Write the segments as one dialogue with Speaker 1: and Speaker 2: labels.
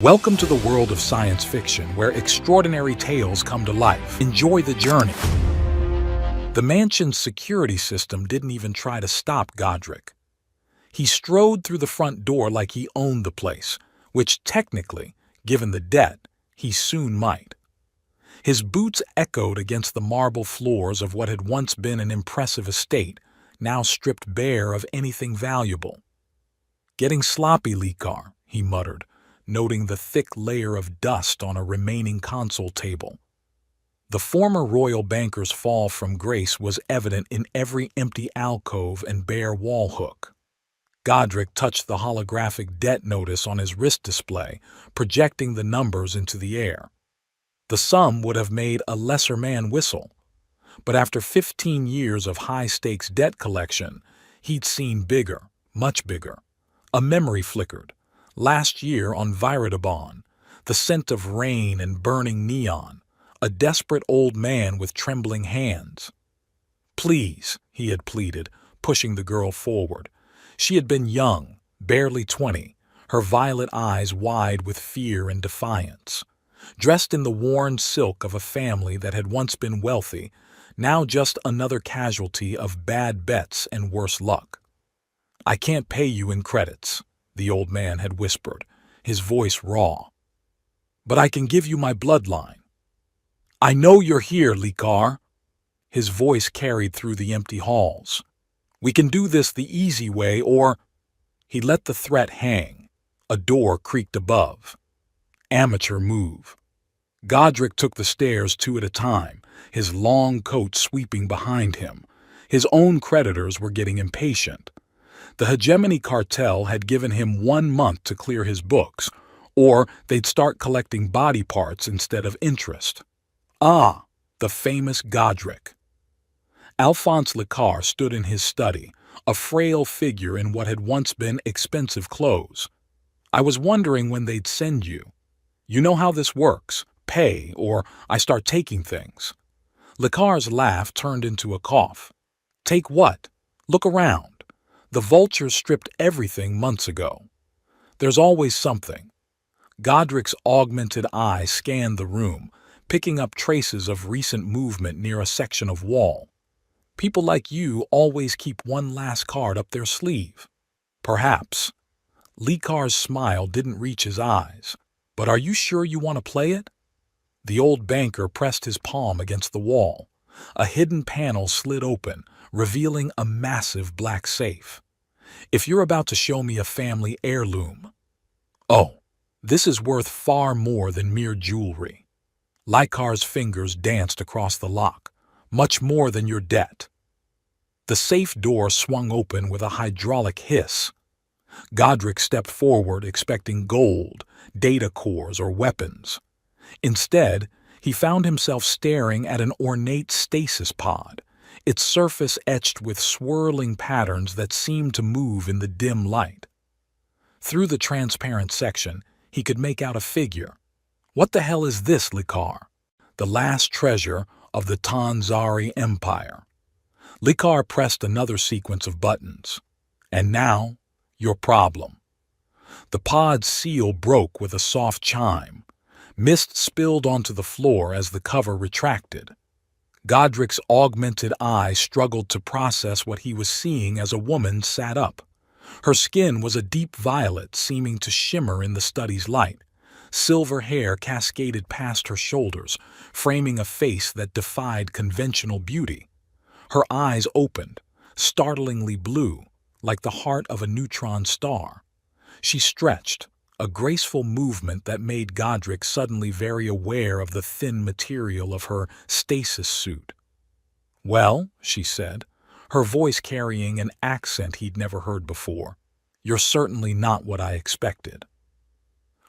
Speaker 1: Welcome to the world of science fiction, where extraordinary tales come to life. Enjoy the journey. The mansion's security system didn't even try to stop Godric. He strode through the front door like he owned the place, which technically, given the debt, he soon might. His boots echoed against the marble floors of what had once been an impressive estate, now stripped bare of anything valuable. "Getting sloppy, Likar," he muttered, noting the thick layer of dust on a remaining console table. The former royal banker's fall from grace was evident in every empty alcove and bare wall hook. Godric touched the holographic debt notice on his wrist display, projecting the numbers into the air. The sum would have made a lesser man whistle, but after 15 years of high-stakes debt collection, he'd seen bigger, much bigger. A memory flickered. Last year on Viridabon, the scent of rain and burning neon, a desperate old man with trembling hands. "Please," he had pleaded, pushing the girl forward. She had been young, barely 20, her violet eyes wide with fear and defiance. Dressed in the worn silk of a family that had once been wealthy, now just another casualty of bad bets and worse luck. "I can't pay you in credits," the old man had whispered, his voice raw. "But I can give you my bloodline." "I know you're here, Likar." His voice carried through the empty halls. "We can do this the easy way, or—" He let the threat hang. A door creaked above. Amateur move. Godric took the stairs two at a time, his long coat sweeping behind him. His own creditors were getting impatient. The hegemony cartel had given him 1 month to clear his books, or they'd start collecting body parts instead of interest. Ah, the famous Godric. Alphonse Likar stood in his study, a frail figure in what had once been expensive clothes. "I was wondering when they'd send you. You know how this works. Pay, or I start taking things." Likar's laugh turned into a cough. "Take what? Look around. The vultures stripped everything months ago. There's always something." Godric's augmented eye scanned the room, picking up traces of recent movement near a section of wall. "People like you always keep one last card up their sleeve." "Perhaps." Likar's smile didn't reach his eyes. "But are you sure you want to play it?" The old banker pressed his palm against the wall. A hidden panel slid open, revealing a massive black safe. "If you're about to show me a family heirloom—" "Oh, this is worth far more than mere jewelry." Likar's fingers danced across the lock. "Much more than your debt." The safe door swung open with a hydraulic hiss. Godric stepped forward expecting gold, data cores, or weapons. Instead, he found himself staring at an ornate stasis pod, its surface etched with swirling patterns that seemed to move in the dim light. Through the transparent section, he could make out a figure. "What the hell is this, Likar?" "The last treasure of the Tanzari Empire." Likar pressed another sequence of buttons. "And now, your problem." The pod's seal broke with a soft chime. Mist spilled onto the floor as the cover retracted. Godric's augmented eye struggled to process what he was seeing as a woman sat up. Her skin was a deep violet, seeming to shimmer in the study's light. Silver hair cascaded past her shoulders, framing a face that defied conventional beauty. Her eyes opened, startlingly blue, like the heart of a neutron star. She stretched, a graceful movement that made Godric suddenly very aware of the thin material of her stasis suit. "Well," she said, her voice carrying an accent he'd never heard before, "you're certainly not what I expected."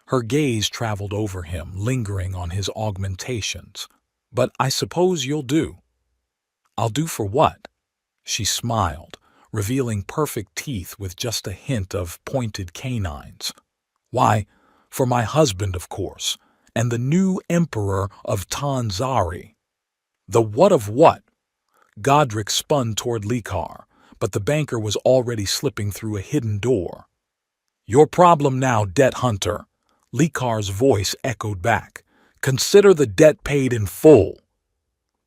Speaker 1: Her gaze traveled over him, lingering on his augmentations. "But I suppose you'll do." "I'll do for what?" She smiled, revealing perfect teeth with just a hint of pointed canines. "Why, for my husband, of course, and the new emperor of Tanzari." "The what of what?" Godric spun toward Likar, but the banker was already slipping through a hidden door. "Your problem now, debt hunter." Likar's voice echoed back. Consider the debt paid in full.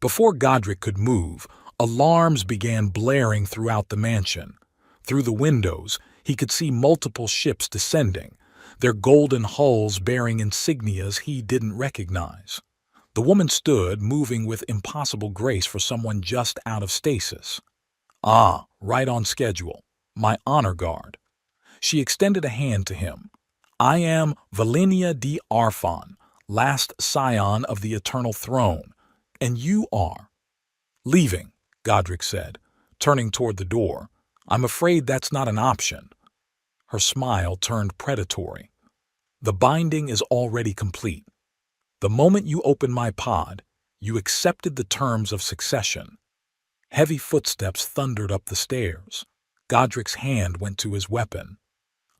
Speaker 1: Before Godric could move, alarms began blaring throughout the mansion. Through the windows, he could see multiple ships descending, their golden hulls bearing insignias he didn't recognize. The woman stood, moving with impossible grace for someone just out of stasis. Ah, right on schedule. My honor guard. She extended a hand to him. I am Valenia de Arfon, last scion of the Eternal Throne, and you are. Leaving, Godric said, turning toward the door. I'm afraid that's not an option. Her smile turned predatory. The binding is already complete. The moment you opened my pod, you accepted the terms of succession. Heavy footsteps thundered up the stairs. Godric's hand went to his weapon.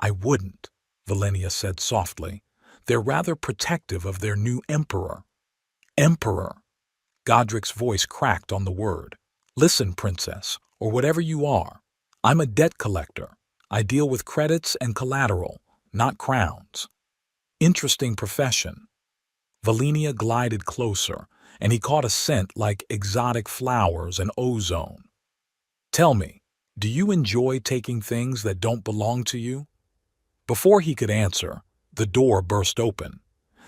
Speaker 1: I wouldn't, Valenia said softly. They're rather protective of their new emperor. Emperor. Godric's voice cracked on the word. Listen, princess, or whatever you are. I'm a debt collector. I deal with credits and collateral, not crowns. Interesting profession. Valenia glided closer, and he caught a scent like exotic flowers and ozone. Tell me, do you enjoy taking things that don't belong to you? Before he could answer, the door burst open.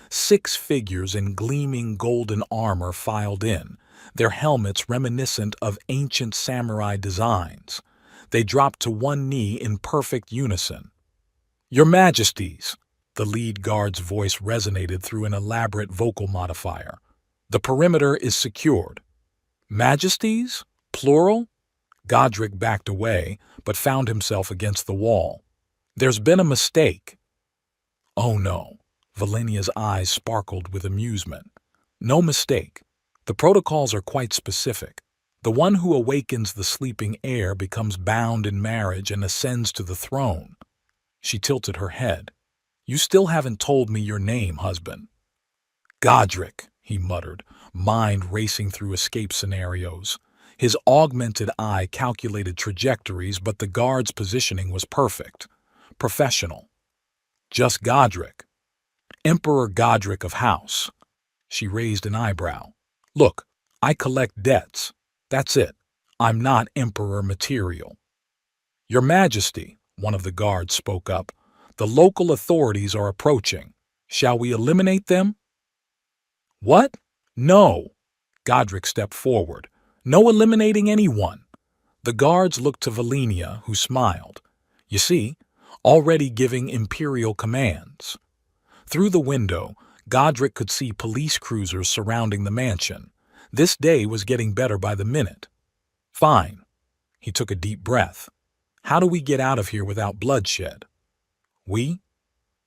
Speaker 1: 6 figures in gleaming golden armor filed in, their helmets reminiscent of ancient samurai designs. They dropped to one knee in perfect unison. Your Majesties, the lead guard's voice resonated through an elaborate vocal modifier. The perimeter is secured. Majesties? Plural? Godric backed away, but found himself against the wall. There's been a mistake. Oh no. Valenia's eyes sparkled with amusement. No mistake. The protocols are quite specific. The one who awakens the sleeping heir becomes bound in marriage and ascends to the throne. She tilted her head. You still haven't told me your name, husband. Godric, he muttered, mind racing through escape scenarios. His augmented eye calculated trajectories, but the guard's positioning was perfect. Professional. Just Godric. Emperor Godric of House. She raised an eyebrow. Look, I collect debts. That's it. I'm not emperor material. Your Majesty, one of the guards spoke up, the local authorities are approaching. Shall we eliminate them? What? No. Godric stepped forward. No eliminating anyone. The guards looked to Valenia, who smiled. You see, already giving imperial commands. Through the window, Godric could see police cruisers surrounding the mansion. This day was getting better by the minute. Fine. He took a deep breath. How do we get out of here without bloodshed? We?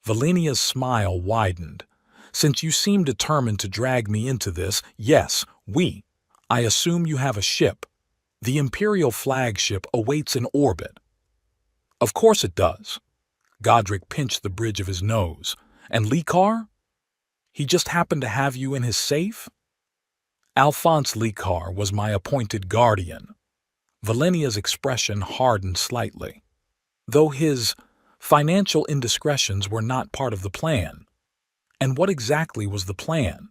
Speaker 1: Valenia's smile widened. Since you seem determined to drag me into this, yes, we. I assume you have a ship. The Imperial flagship awaits in orbit. Of course it does. Godric pinched the bridge of his nose. And Likar? He just happened to have you in his safe? Alphonse Likar was my appointed guardian. Valenia's expression hardened slightly. Though his financial indiscretions were not part of the plan. And what exactly was the plan?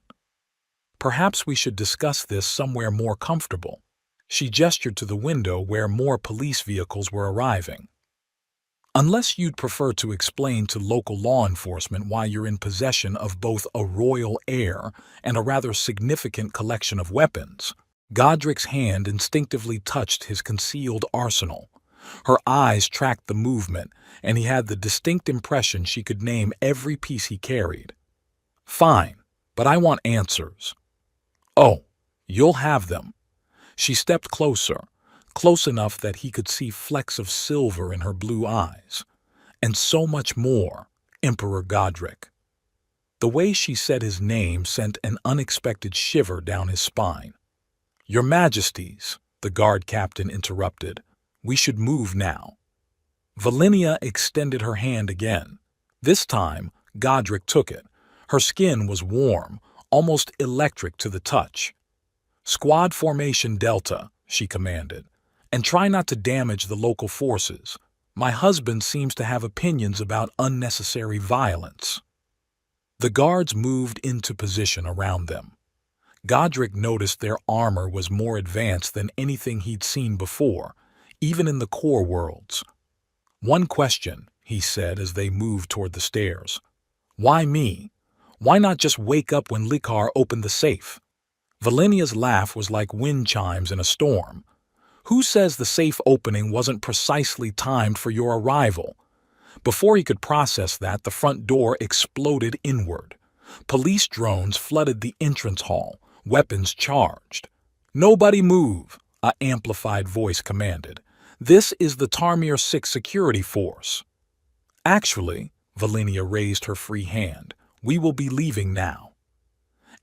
Speaker 1: Perhaps we should discuss this somewhere more comfortable. She gestured to the window where more police vehicles were arriving. Unless you'd prefer to explain to local law enforcement why you're in possession of both a royal heir and a rather significant collection of weapons. Godric's hand instinctively touched his concealed arsenal. Her eyes tracked the movement, and he had the distinct impression she could name every piece he carried. Fine, but I want answers. Oh, you'll have them. She stepped closer, close enough that he could see flecks of silver in her blue eyes. And so much more, Emperor Godric. The way she said his name sent an unexpected shiver down his spine. Your Majesties, the guard captain interrupted. We should move now. Valenia extended her hand again. This time, Godric took it. Her skin was warm, almost electric to the touch. Squad formation Delta, she commanded, and try not to damage the local forces. My husband seems to have opinions about unnecessary violence. The guards moved into position around them. Godric noticed their armor was more advanced than anything he'd seen before, even in the core worlds. "One question," he said as they moved toward the stairs. "Why me? Why not just wake up when Likar opened the safe?" Valenia's laugh was like wind chimes in a storm. "Who says the safe opening wasn't precisely timed for your arrival?" Before he could process that, the front door exploded inward. Police drones flooded the entrance hall, weapons charged. "Nobody move," a amplified voice commanded. "This is the Tarmir 6 security force." "Actually," Valenia raised her free hand, "we will be leaving now."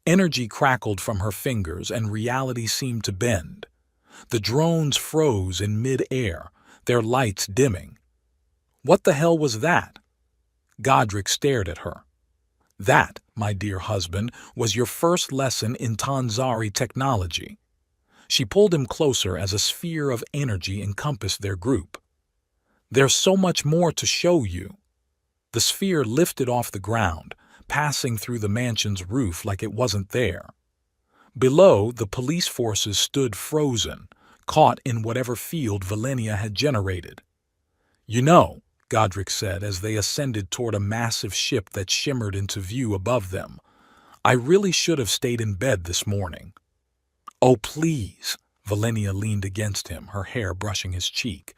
Speaker 1: Energy crackled from her fingers and reality seemed to bend. The drones froze in mid-air, their lights dimming. "What the hell was that?" Godric stared at her. "That, my dear husband, was your first lesson in Tanzari technology." She pulled him closer as a sphere of energy encompassed their group. "There's so much more to show you." The sphere lifted off the ground, passing through the mansion's roof like it wasn't there. Below, the police forces stood frozen, caught in whatever field Valenia had generated. "You know," Godric said as they ascended toward a massive ship that shimmered into view above them, "I really should have stayed in bed this morning." "Oh, please," Valenia leaned against him, her hair brushing his cheek.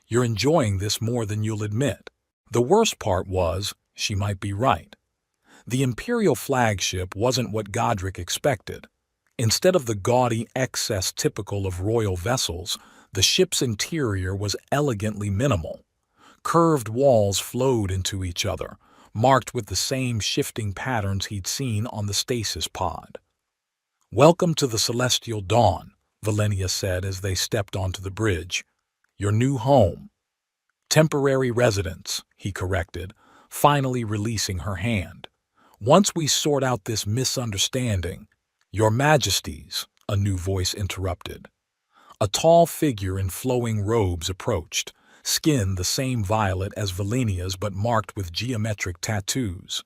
Speaker 1: "You're enjoying this more than you'll admit." The worst part was, she might be right. The Imperial flagship wasn't what Godric expected. Instead of the gaudy excess typical of royal vessels, the ship's interior was elegantly minimal. Curved walls flowed into each other, marked with the same shifting patterns he'd seen on the stasis pod. "Welcome to the Celestial Dawn," Valenia said as they stepped onto the bridge. "Your new home." "Temporary residence," he corrected, finally releasing her hand. "Once we sort out this misunderstanding—" "Your Majesties," a new voice interrupted. A tall figure in flowing robes approached, skin the same violet as Valenia's but marked with geometric tattoos.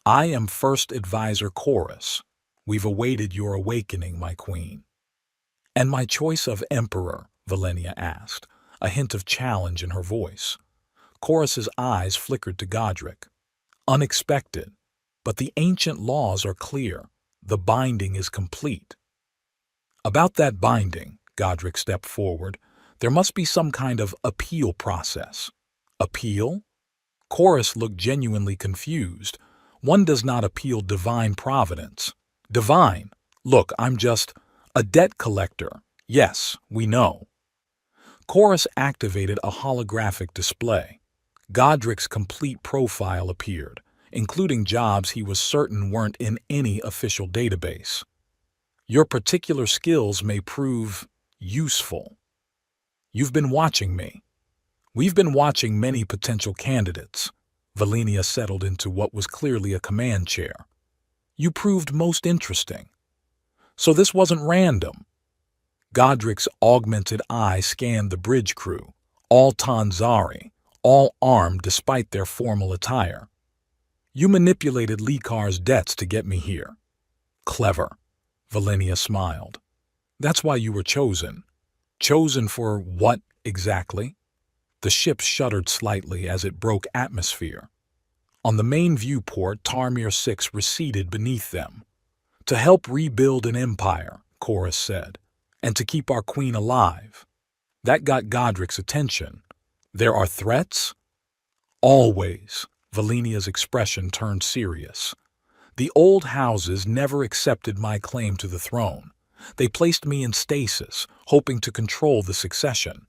Speaker 1: "I am First Advisor Chorus. We've awaited your awakening, my queen." "And my choice of emperor?" Valenia asked, a hint of challenge in her voice. Chorus's eyes flickered to Godric. "Unexpected, but the ancient laws are clear. The binding is complete." "About that binding," Godric stepped forward, "there must be some kind of appeal process." "Appeal?" Chorus looked genuinely confused. "One does not appeal divine providence." "Divine? Look, I'm just a debt collector." "Yes, we know." Chorus activated a holographic display. Godric's complete profile appeared, including jobs he was certain weren't in any official database. "Your particular skills may prove useful." "You've been watching me." "We've been watching many potential candidates." Valenia settled into what was clearly a command chair. "You proved most interesting." "So this wasn't random." Godric's augmented eye scanned the bridge crew, all Tanzari, all armed despite their formal attire. "You manipulated Likar's debts to get me here." "Clever," Valenia smiled. "That's why you were chosen." "Chosen for what, exactly?" The ship shuddered slightly as it broke atmosphere. On the main viewport, Tarmir 6 receded beneath them. "To help rebuild an empire," Chorus said, "and to keep our queen alive." That got Godric's attention. "There are threats?" "Always." Valenia's expression turned serious. "The old houses never accepted my claim to the throne. They placed me in stasis, hoping to control the succession.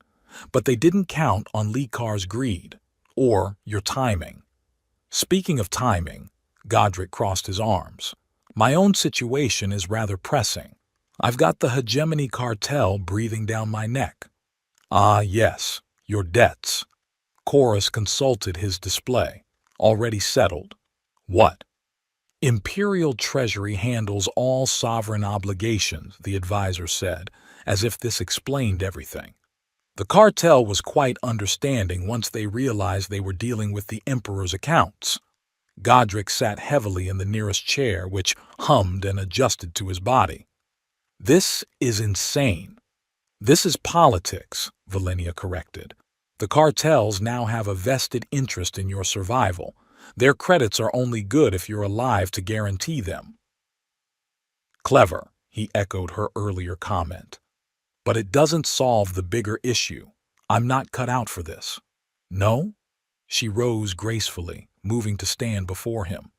Speaker 1: But they didn't count on Likar's greed, or your timing." "Speaking of timing," Godric crossed his arms, "my own situation is rather pressing. I've got the hegemony cartel breathing down my neck." "Ah, yes, your debts." Chorus consulted his display, already settled. "What?" "Imperial Treasury handles all sovereign obligations," the advisor said, as if this explained everything. "The cartel was quite understanding once they realized they were dealing with the Emperor's accounts." Godric sat heavily in the nearest chair, which hummed and adjusted to his body. "This is insane." "This is politics," Valenia corrected. "The cartels now have a vested interest in your survival. Their credits are only good if you're alive to guarantee them." "Clever," he echoed her earlier comment. "But it doesn't solve the bigger issue. I'm not cut out for this." "No?" She rose gracefully, moving to stand before him.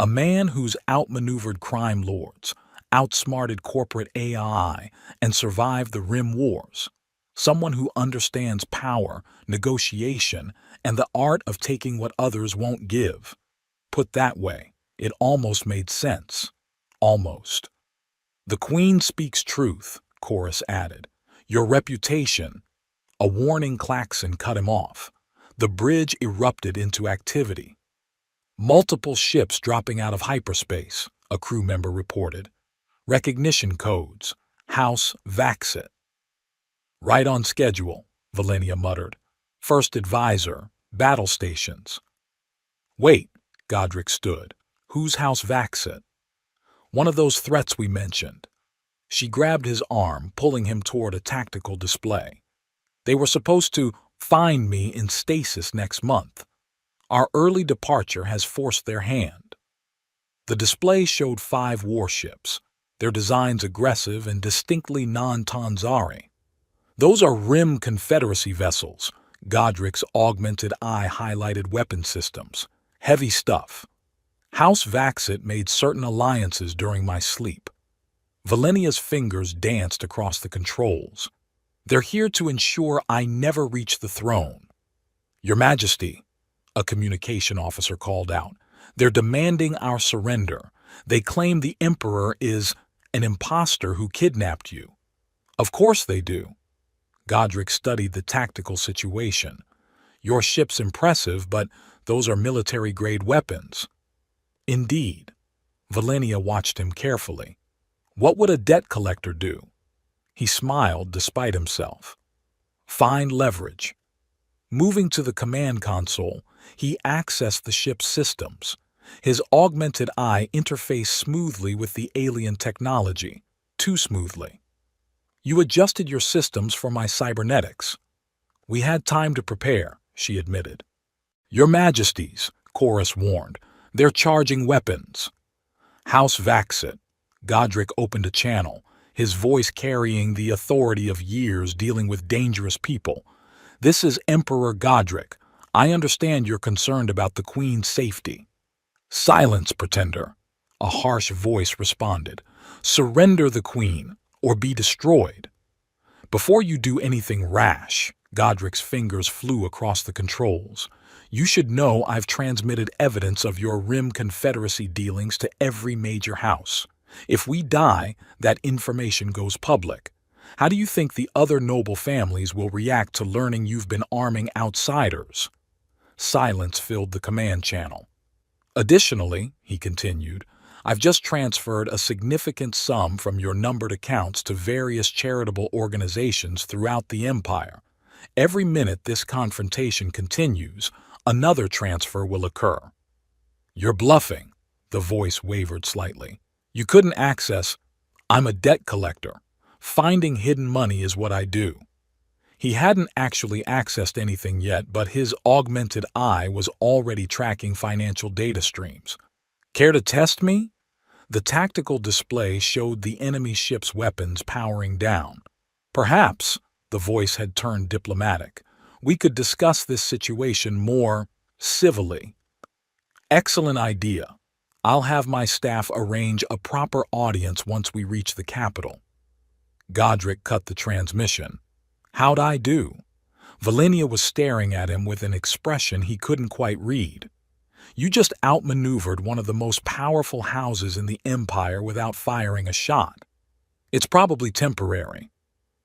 Speaker 1: "A man who's outmaneuvered crime lords, outsmarted corporate AI, and survived the Rim Wars. Someone who understands power, negotiation, and the art of taking what others won't give." Put that way, it almost made sense. Almost. "The Queen speaks truth," Chorus added. "Your reputation—" A warning klaxon cut him off. The bridge erupted into activity. "Multiple ships dropping out of hyperspace," a crew member reported. "Recognition codes. House Vaxit." "Right on schedule," Valenia muttered. "First advisor, battle stations." "Wait," Godric stood. "Who's House Vaxit?" "One of those threats we mentioned." She grabbed his arm, pulling him toward a tactical display. "They were supposed to find me in stasis next month. Our early departure has forced their hand." The display showed 5 warships, their designs aggressive and distinctly non-Tanzari. "Those are Rim Confederacy vessels," Godric's augmented eye highlighted weapon systems. "Heavy stuff. House Vaxit made certain alliances during my sleep." Valenia's fingers danced across the controls. "They're here to ensure I never reach the throne." "Your Majesty," a communication officer called out, "they're demanding our surrender. They claim the Emperor is an imposter who kidnapped you." "Of course they do." Godric studied the tactical situation. "Your ship's impressive, but those are military-grade weapons." "Indeed." Valenia watched him carefully. "What would a debt collector do?" He smiled despite himself. "Find leverage." Moving to the command console, he accessed the ship's systems. His augmented eye interfaced smoothly with the alien technology, too smoothly. "You adjusted your systems for my cybernetics." "We had time to prepare," she admitted. "Your Majesties," Chorus warned, "they're charging weapons." "House Vaxit." Godric opened a channel, his voice carrying the authority of years dealing with dangerous people. "This is Emperor Godric. I understand you're concerned about the Queen's safety." "Silence, pretender," a harsh voice responded. "Surrender the Queen, or be destroyed." "Before you do anything rash," Godric's fingers flew across the controls, "you should know I've transmitted evidence of your Rim Confederacy dealings to every major house. If we die, that information goes public. How do you think the other noble families will react to learning you've been arming outsiders?" Silence filled the command channel. "Additionally," he continued, "I've just transferred a significant sum from your numbered accounts to various charitable organizations throughout the Empire. Every minute this confrontation continues, another transfer will occur." "You're bluffing." The voice wavered slightly. "You couldn't access—" "I'm a debt collector. Finding hidden money is what I do." He hadn't actually accessed anything yet, but his augmented eye was already tracking financial data streams. "Care to test me?" The tactical display showed the enemy ship's weapons powering down. "Perhaps," the voice had turned diplomatic, "we could discuss this situation more civilly." "Excellent idea. I'll have my staff arrange a proper audience once we reach the capital." Godric cut the transmission. "How'd I do?" Valenia was staring at him with an expression he couldn't quite read. "You just outmaneuvered one of the most powerful houses in the Empire without firing a shot. It's probably temporary.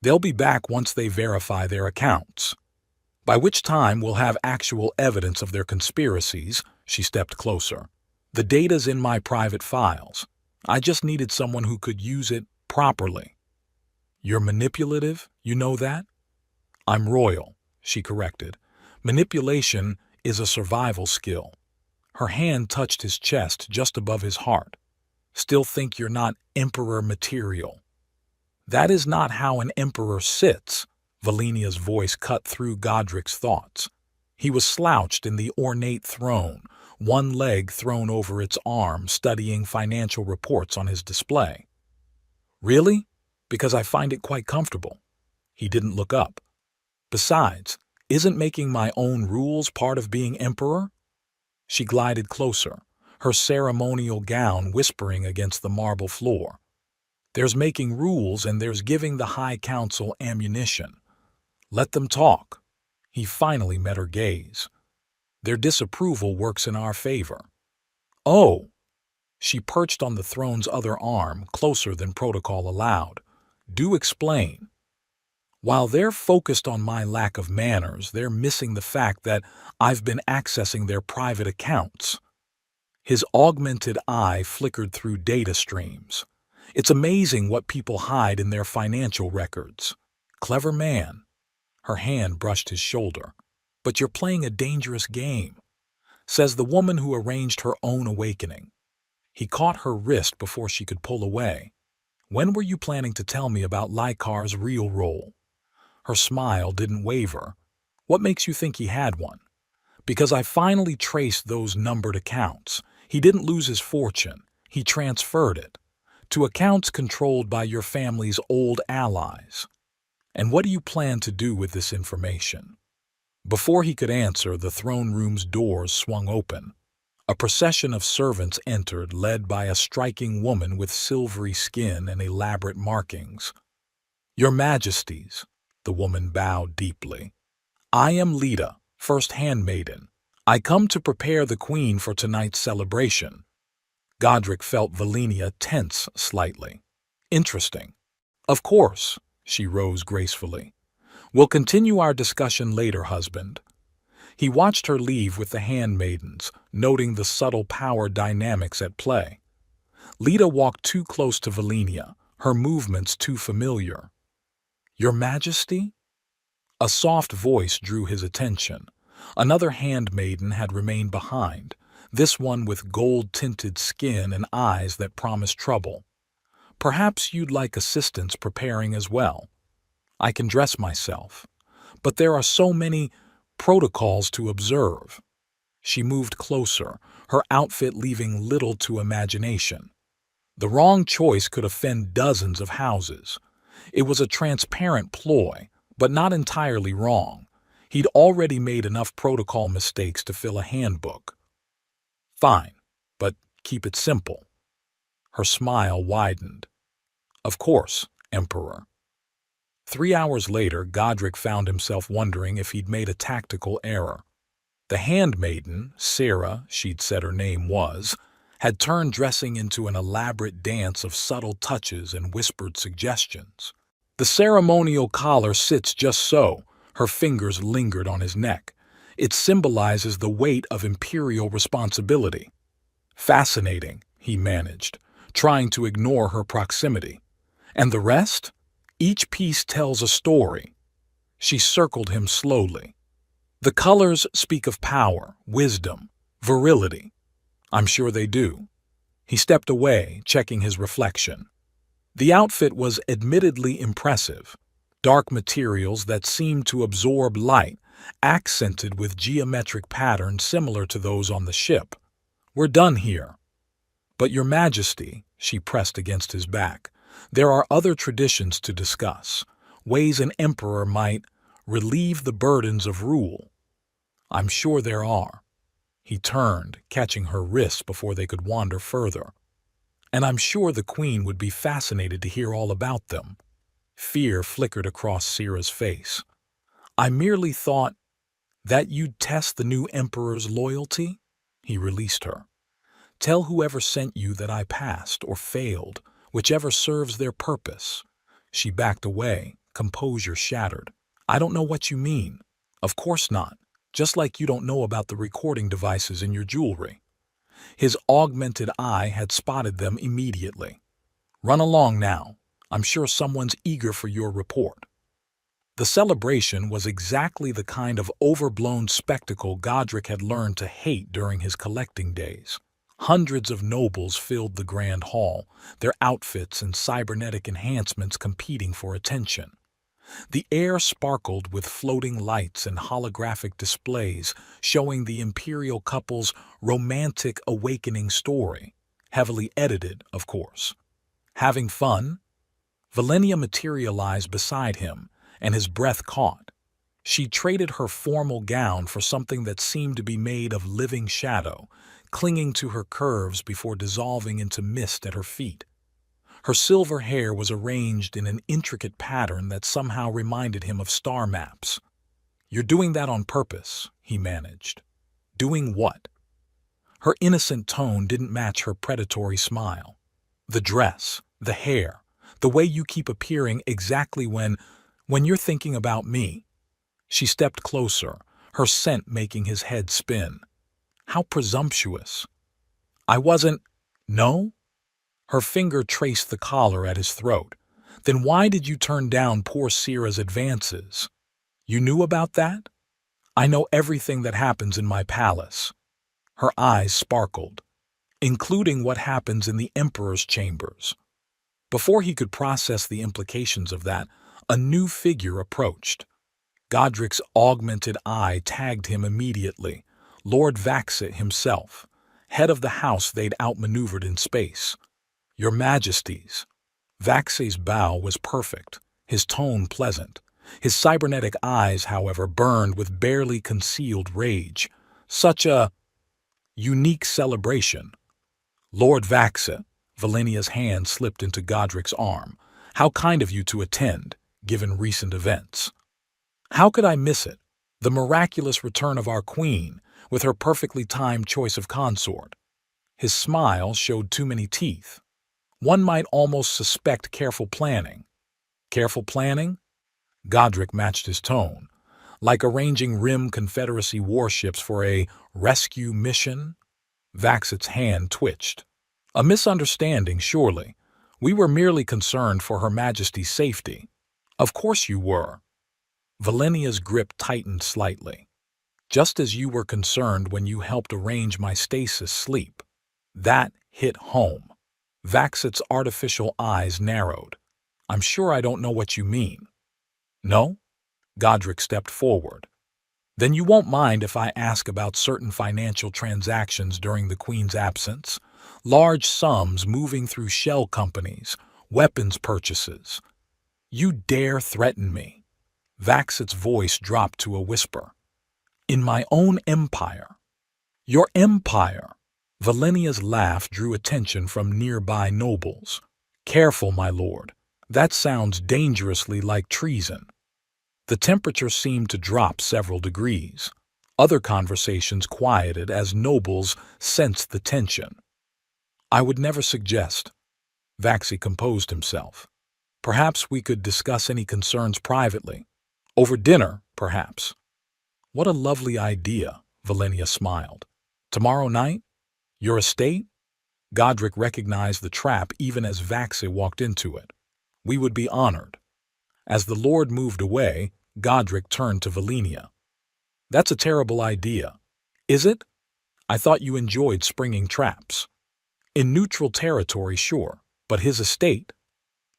Speaker 1: They'll be back once they verify their accounts. By which time we'll have actual evidence of their conspiracies." She stepped closer. "The data's in my private files. I just needed someone who could use it properly." "You're manipulative, you know that?" "I'm royal," she corrected. "Manipulation is a survival skill." Her hand touched his chest just above his heart. Still think you're not emperor material? That is not how an emperor sits. Valenia's voice cut through Godric's thoughts. He was slouched in the ornate throne, one leg thrown over its arm, studying financial reports on his display. Really? Because I find it quite comfortable. He didn't look up. Besides, isn't making my own rules part of being emperor? She glided closer, her ceremonial gown whispering against the marble floor. There's making rules and there's giving the High Council ammunition. Let them talk. He finally met her gaze. Their disapproval works in our favor. Oh! She perched on the throne's other arm, closer than protocol allowed. Do explain. While they're focused on my lack of manners, they're missing the fact that I've been accessing their private accounts. His augmented eye flickered through data streams. It's amazing what people hide in their financial records. Clever man. Her hand brushed his shoulder. But you're playing a dangerous game, says the woman who arranged her own awakening. He caught her wrist before she could pull away. When were you planning to tell me about Lycar's real role? Her smile didn't waver. What makes you think he had one? Because I finally traced those numbered accounts. He didn't lose his fortune. He transferred it to accounts controlled by your family's old allies. And what do you plan to do with this information? Before he could answer, the throne room's doors swung open. A procession of servants entered, led by a striking woman with silvery skin and elaborate markings. Your Majesties, the woman bowed deeply. I am Leda, first handmaiden. I come to prepare the queen for tonight's celebration. Godric felt Valenia tense slightly. Interesting. Of course, she rose gracefully. We'll continue our discussion later, husband. He watched her leave with the handmaidens, noting the subtle power dynamics at play. Leda walked too close to Valenia, her movements too familiar. Your Majesty? A soft voice drew his attention. Another handmaiden had remained behind, this one with gold-tinted skin and eyes that promised trouble. Perhaps you'd like assistance preparing as well. I can dress myself, but there are so many protocols to observe. She moved closer, her outfit leaving little to imagination. The wrong choice could offend dozens of houses. It was a transparent ploy, but not entirely wrong. He'd already made enough protocol mistakes to fill a handbook. Fine, but keep it simple. Her smile widened. Of course, Emperor. 3 hours later, Godric found himself wondering if he'd made a tactical error. The handmaiden, Sarah, she'd said her name was, had turned dressing into an elaborate dance of subtle touches and whispered suggestions. The ceremonial collar sits just so, her fingers lingered on his neck. It symbolizes the weight of imperial responsibility. Fascinating, he managed, trying to ignore her proximity. And the rest? Each piece tells a story. She circled him slowly. The colors speak of power, wisdom, virility. I'm sure they do. He stepped away, checking his reflection. The outfit was admittedly impressive. Dark materials that seemed to absorb light, accented with geometric patterns similar to those on the ship. We're done here. But Your Majesty, she pressed against his back, there are other traditions to discuss, ways an emperor might relieve the burdens of rule. I'm sure there are. He turned, catching her wrists before they could wander further. And I'm sure the queen would be fascinated to hear all about them. Fear flickered across Syrah's face. I merely thought that you'd test the new emperor's loyalty? He released her. Tell whoever sent you that I passed or failed, whichever serves their purpose. She backed away, composure shattered. I don't know what you mean. Of course not. Just like you don't know about the recording devices in your jewelry. His augmented eye had spotted them immediately. Run along now. I'm sure someone's eager for your report. The celebration was exactly the kind of overblown spectacle Godric had learned to hate during his collecting days. Hundreds of nobles filled the grand hall, their outfits and cybernetic enhancements competing for attention. The air sparkled with floating lights and holographic displays showing the imperial couple's romantic awakening story, heavily edited, of course. Having fun? Valenia materialized beside him, and his breath caught. She traded her formal gown for something that seemed to be made of living shadow, clinging to her curves before dissolving into mist at her feet. Her silver hair was arranged in an intricate pattern that somehow reminded him of star maps. "You're doing that on purpose," he managed. "Doing what?" Her innocent tone didn't match her predatory smile. "The dress, the hair, the way you keep appearing exactly when you're thinking about me." She stepped closer, her scent making his head spin. How presumptuous. "I wasn't—" "No?" Her finger traced the collar at his throat. "Then why did you turn down poor Sierra's advances? You knew about that?" "I know everything that happens in my palace." Her eyes sparkled. "Including what happens in the Emperor's chambers." Before he could process the implications of that, a new figure approached. Godric's augmented eye tagged him immediately. Lord Vaxit himself, head of the house they'd outmaneuvered in space. "Your Majesties." Vaxit's bow was perfect, his tone pleasant. His cybernetic eyes, however, burned with barely concealed rage. Such a unique celebration. "Lord Vaxit," Valenia's hand slipped into Godric's arm. "How kind of you to attend, given recent events." "How could I miss it? The miraculous return of our queen, with her perfectly timed choice of consort." His smile showed too many teeth. "One might almost suspect careful planning." "Careful planning?" Godric matched his tone. "Like arranging Rim Confederacy warships for a rescue mission?" Vaxit's hand twitched. "A misunderstanding, surely. We were merely concerned for Her Majesty's safety." "Of course you were." Valenia's grip tightened slightly. "Just as you were concerned when you helped arrange my stasis sleep." That hit home. Vaxit's artificial eyes narrowed. "I'm sure I don't know what you mean." "No?" Godric stepped forward. "Then you won't mind if I ask about certain financial transactions during the Queen's absence? Large sums moving through shell companies, weapons purchases." "You dare threaten me?" Vaxit's voice dropped to a whisper. "In my own empire." "Your empire?" Valenia's laugh drew attention from nearby nobles. "Careful, my lord. That sounds dangerously like treason." The temperature seemed to drop several degrees. Other conversations quieted as nobles sensed the tension. "I would never suggest." Vaxit composed himself. "Perhaps we could discuss any concerns privately. Over dinner, perhaps." "What a lovely idea," Valenia smiled. "Tomorrow night? Your estate?" Godric recognized the trap even as Vaxit walked into it. "We would be honored." As the Lord moved away, Godric turned to Valenia. "That's a terrible idea." "Is it? I thought you enjoyed springing traps." "In neutral territory, sure, but his estate?"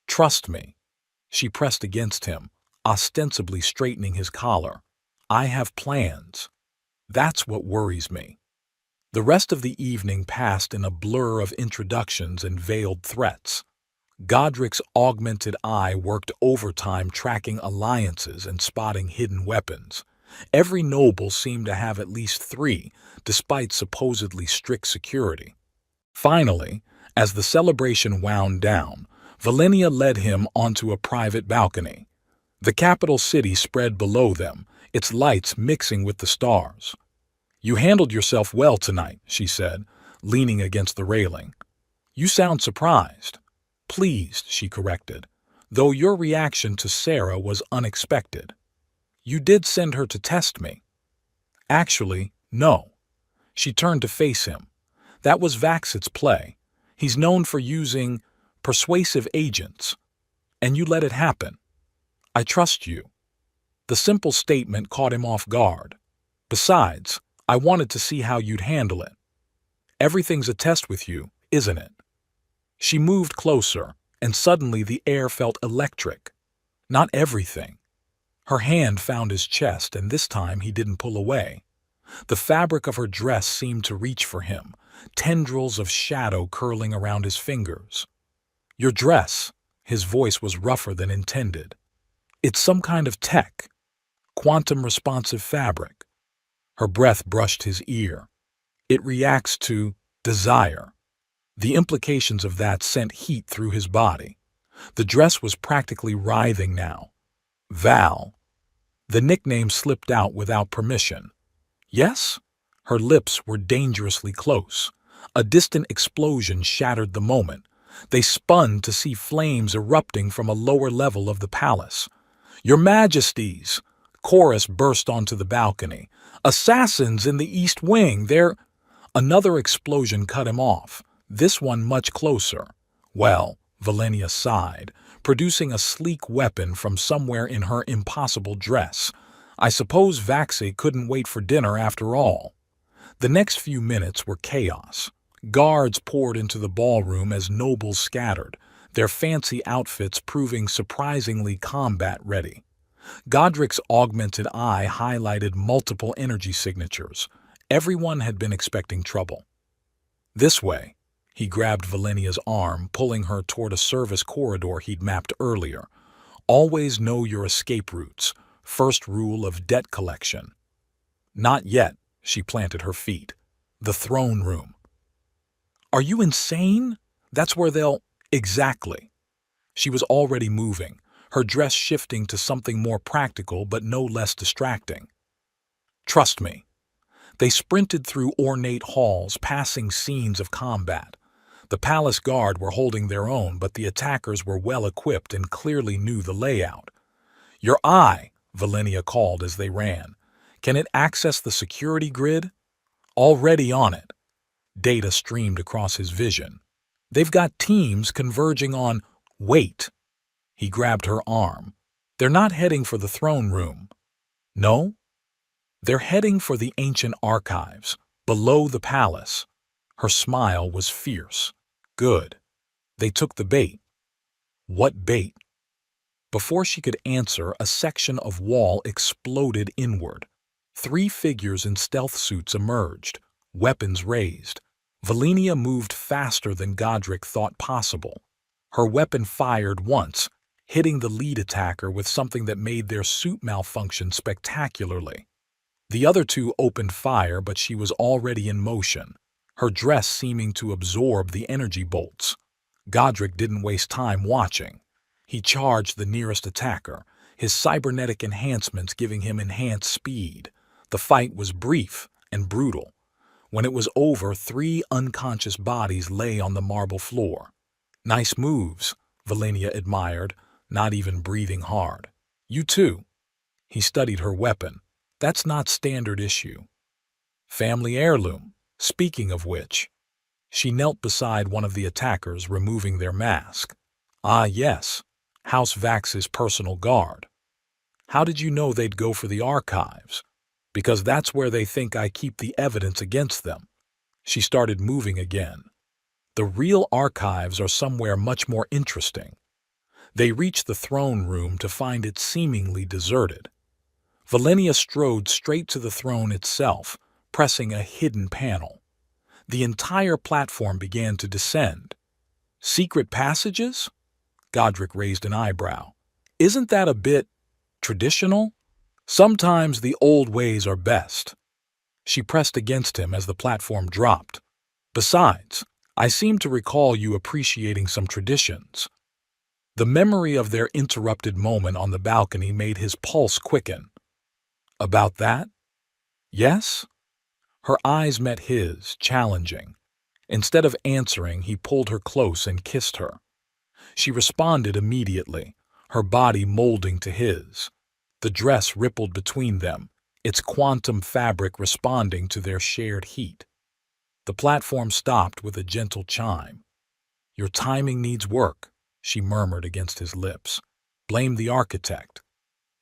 Speaker 1: "Trust me." She pressed against him, ostensibly straightening his collar. "I have plans. That's what worries me." The rest of the evening passed in a blur of introductions and veiled threats. Godric's augmented eye worked overtime tracking alliances and spotting hidden weapons. Every noble seemed to have at least 3, despite supposedly strict security. Finally, as the celebration wound down, Valenia led him onto a private balcony. The capital city spread below them, its lights mixing with the stars. "You handled yourself well tonight," she said, leaning against the railing. "You sound surprised." "Pleased," she corrected, "though your reaction to Sarah was unexpected." "You did send her to test me." "Actually, no." She turned to face him. "That was Vaxit's play. He's known for using persuasive agents. And you let it happen. I trust you." The simple statement caught him off guard. Besides, I wanted to see how you'd handle it. Everything's a test with you, isn't it? She moved closer, and suddenly the air felt electric. Not everything. Her hand found his chest, and this time he didn't pull away. The fabric of her dress seemed to reach for him, tendrils of shadow curling around his fingers. Your dress, his voice was rougher than intended. It's some kind of tech, quantum responsive fabric. Her breath brushed his ear. It reacts to desire. The implications of that sent heat through his body. The dress was practically writhing now. Val. The nickname slipped out without permission. Yes? Her lips were dangerously close. A distant explosion shattered the moment. They spun to see flames erupting from a lower level of the palace. Your Majesties! Chorus burst onto the balcony. Assassins in the East Wing, they're... Another explosion cut him off, this one much closer. Well, Valenia sighed, producing a sleek weapon from somewhere in her impossible dress. I suppose Vaxi couldn't wait for dinner after all. The next few minutes were chaos. Guards poured into the ballroom as nobles scattered, their fancy outfits proving surprisingly combat-ready. Godric's augmented eye highlighted multiple energy signatures. Everyone had been expecting trouble. This way. He grabbed Valenia's arm, pulling her toward a service corridor he'd mapped earlier. Always know your escape routes. First rule of debt collection. Not yet, she planted her feet. The throne room. Are you insane? That's where they'll... Exactly. She was already moving, her dress shifting to something more practical but no less distracting. Trust me. They sprinted through ornate halls, passing scenes of combat. The palace guard were holding their own, but the attackers were well equipped and clearly knew the layout. Your eye, Valenia called as they ran. Can it access the security grid? Already on it. Data streamed across his vision. They've got teams converging on... Wait. He grabbed her arm. They're not heading for the throne room. No? They're heading for the ancient archives, below the palace. Her smile was fierce. Good. They took the bait. What bait? Before she could answer, a section of wall exploded inward. 3 figures in stealth suits emerged, weapons raised. Valenia moved faster than Godric thought possible. Her weapon fired once, hitting the lead attacker with something that made their suit malfunction spectacularly. The other 2 opened fire, but she was already in motion, her dress seeming to absorb the energy bolts. Godric didn't waste time watching. He charged the nearest attacker, his cybernetic enhancements giving him enhanced speed. The fight was brief and brutal. When it was over, 3 unconscious bodies lay on the marble floor. Nice moves, Valenia admired, not even breathing hard. You too. He studied her weapon. That's not standard issue. Family heirloom. Speaking of which, she knelt beside one of the attackers, removing their mask. Ah, yes. House Vax's personal guard. How did you know they'd go for the archives? Because that's where they think I keep the evidence against them. She started moving again. The real archives are somewhere much more interesting. They reached the throne room to find it seemingly deserted. Valenia strode straight to the throne itself, pressing a hidden panel. The entire platform began to descend. Secret passages? Godric raised an eyebrow. Isn't that a bit traditional? Sometimes the old ways are best. She pressed against him as the platform dropped. Besides, I seem to recall you appreciating some traditions. The memory of their interrupted moment on the balcony made his pulse quicken. About that? Yes? Her eyes met his, challenging. Instead of answering, he pulled her close and kissed her. She responded immediately, her body molding to his. The dress rippled between them, its quantum fabric responding to their shared heat. The platform stopped with a gentle chime. Your timing needs work, she murmured against his lips. Blame the architect.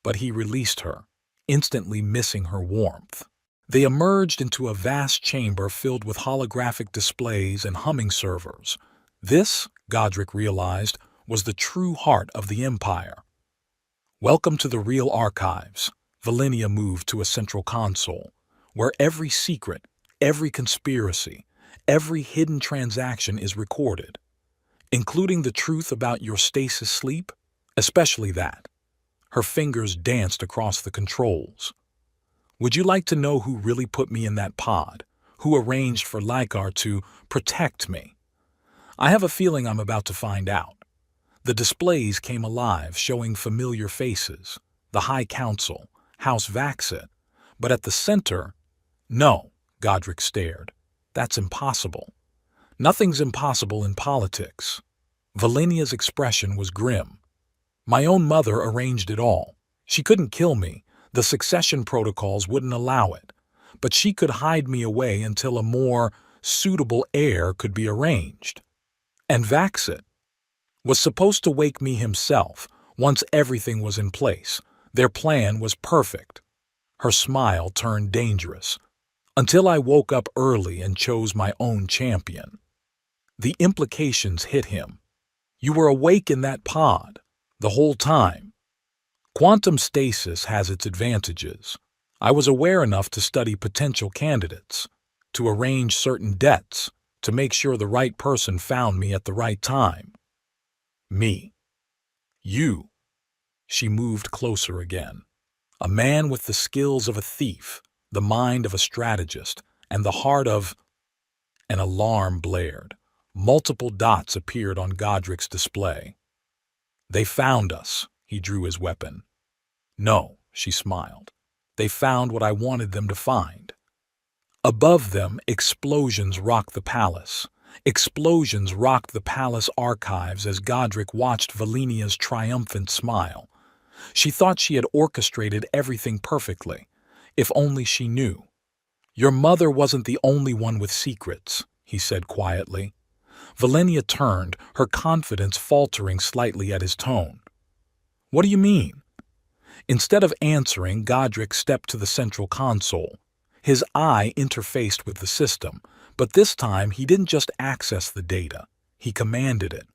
Speaker 1: but he released her, instantly missing her warmth. They emerged into a vast chamber filled with holographic displays and humming servers. This, Godric realized, was the true heart of the Empire. Welcome to the real archives. Valenia moved to a central console, where every secret, every conspiracy, every hidden transaction is recorded, including the truth about your stasis sleep, especially that. Her fingers danced across the controls. Would you like to know who really put me in that pod? Who arranged for Lycar to protect me? I have a feeling I'm about to find out. The displays came alive, showing familiar faces. The High Council, House Vaxit. But at the center, no, Godric stared. That's impossible. Nothing's impossible in politics. Valenia's expression was grim. My own mother arranged it all. She couldn't kill me. The succession protocols wouldn't allow it. But she could hide me away until a more suitable heir could be arranged. And Vaxit was supposed to wake me himself once everything was in place. Their plan was perfect. Her smile turned dangerous. Until I woke up early and chose my own champion. The implications hit him. You were awake in that pod, the whole time. Quantum stasis has its advantages. I was aware enough to study potential candidates, to arrange certain debts, to make sure the right person found me at the right time. Me. You. She moved closer again. A man with the skills of a thief, the mind of a strategist, and the heart of... An alarm blared. Multiple dots appeared on Godric's display. They found us. He drew his weapon. No, she smiled. They found what I wanted them to find. Above them, explosions rocked the palace. Explosions rocked the palace archives as Godric watched Valenia's triumphant smile. She thought she had orchestrated everything perfectly, if only she knew. Your mother wasn't the only one with secrets, he said quietly. Valenia turned, her confidence faltering slightly at his tone. What do you mean? Instead of answering, Godric stepped to the central console. His eye interfaced with the system, but this time he didn't just access the data, he commanded it.